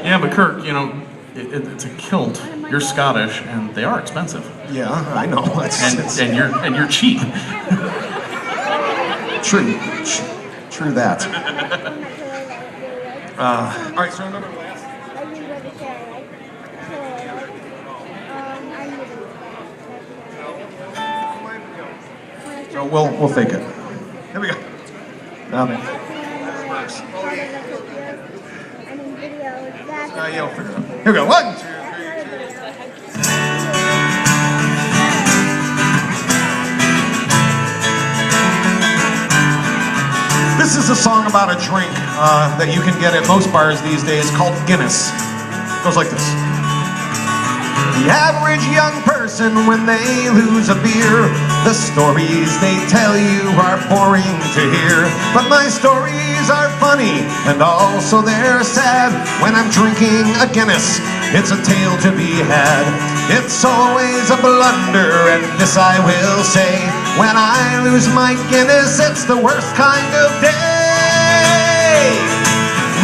Yeah, but Kirk, you know, it's a kilt. You're Scottish, and they are expensive. Yeah, I know. And you're cheap. True that. All right, so another last. So we'll fake it. Here we go. Yeah, we'll figure it out. Here we go. 1, 2, 3. This is a song about a drink that you can get at most bars these days called Guinness. It goes like this. The average young person, when they lose a beer, the stories they tell you are boring to hear. But my stories are funny, and also they're sad. When I'm drinking a Guinness, it's a tale to be had. It's always a blunder, and this I will say. When I lose my Guinness, it's the worst kind of day.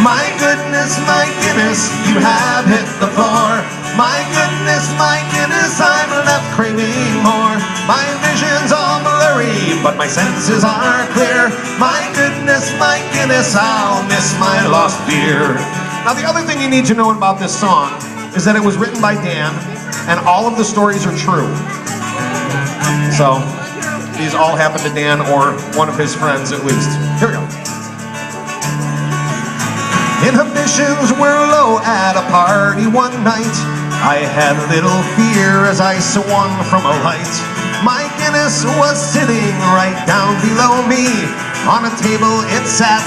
My goodness, my Guinness, you have hit the floor. My goodness, my Guinness, I'm left craving more. My vision's all blurry, but my senses are clear. My goodness, my Guinness, I'll miss my lost beer. Now the other thing you need to know about this song is that it was written by Dan, and all of the stories are true. So, these all happened to Dan or one of his friends at least. Here we go. Inhibitions were low at a party one night. I had little fear as I swung from a light. My Guinness was sitting right down below me. On a table it sat,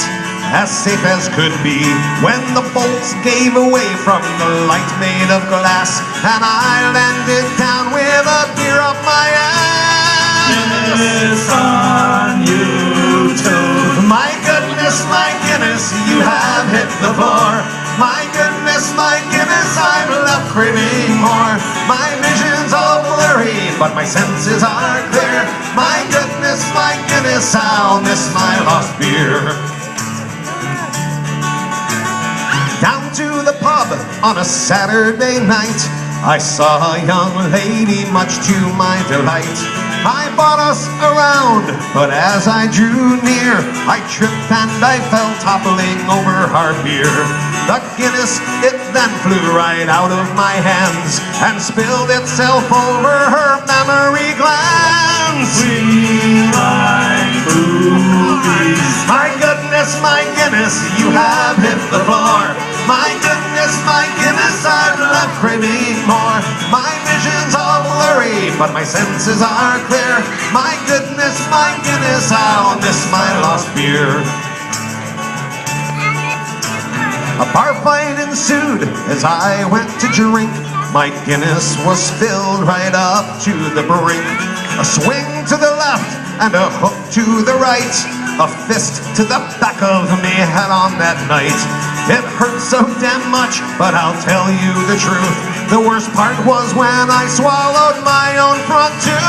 as safe as could be, when the bolts gave away from the light made of glass, and I landed down with a beer up my ass. Guinness on you too. My goodness, my Guinness, you have hit the floor. My goodness, my Guinness, I'm left craving more. My vision's all blurry, but my senses are clear. My goodness, my Guinness, I'll miss my lost beer. Down to the pub on a Saturday night, I saw a young lady, much to my delight. I bought us around, but as I drew near, I tripped and I fell toppling over our beer. The Guinness, it then flew right out of my hands and spilled itself over her mammary glands. We like boobies. My goodness, my Guinness, you have hit the floor. My goodness, my Guinness, I'm left craving more. My vision's all blurry, but my senses are clear. My goodness, my Guinness, I'll miss my lost beer. A bar fight ensued as I went to drink. My Guinness was filled right up to the brink. A swing to the left and a hook to the right. A fist to the back of me head on that night. It hurt so damn much, but I'll tell you the truth. The worst part was when I swallowed my own front tooth.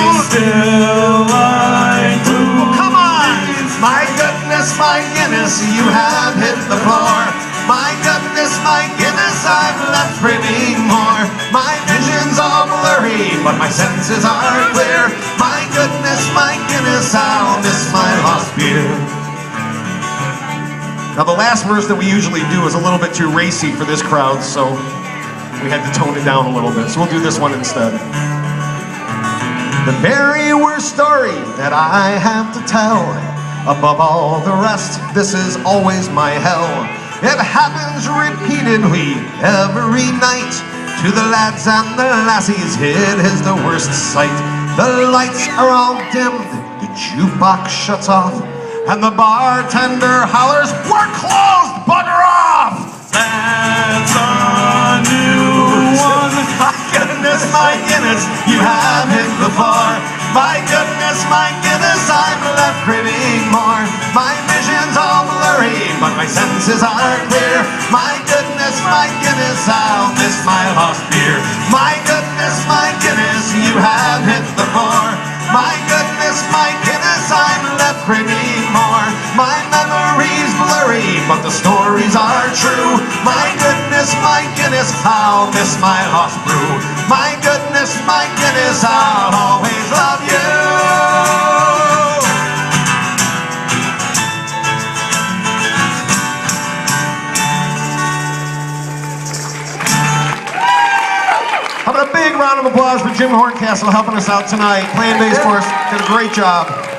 We still like boobies. Come on! My goodness, my Guinness, you have hit the floor. My goodness, my Guinness, I'm left craving more. My vision's all blurry, but my senses are clear. My goodness, my Guinness, I'll miss my lost beer. Now the last verse that we usually do is a little bit too racy for this crowd, so we had to tone it down a little bit. So we'll do this one instead. The very worst story that I have to tell, above all the rest, this is always my hell. It happens repeatedly every night. To the lads and the lassies, it is the worst sight. The lights are all dimmed, the jukebox shuts off, and the bartender hollers, "We're closed, bugger off!" That's a new one. My goodness, my Guinness, you have hit the floor. My goodness, my Guinness, I'm left craving more. My vision's all blurry, but my senses are clear. My goodness, my Guinness, I'll miss my lost beer. My goodness, my Guinness, you have hit the floor. My goodness, my Guinness, I'm left craving more. My memory's blurry, but the stories are true. My goodness, Guinness, I'll miss my lost brew. My goodness, my Guinness, I'll always love you. How about a big round of applause for Jim Horncastle helping us out tonight, playing bass for us. Did a great job.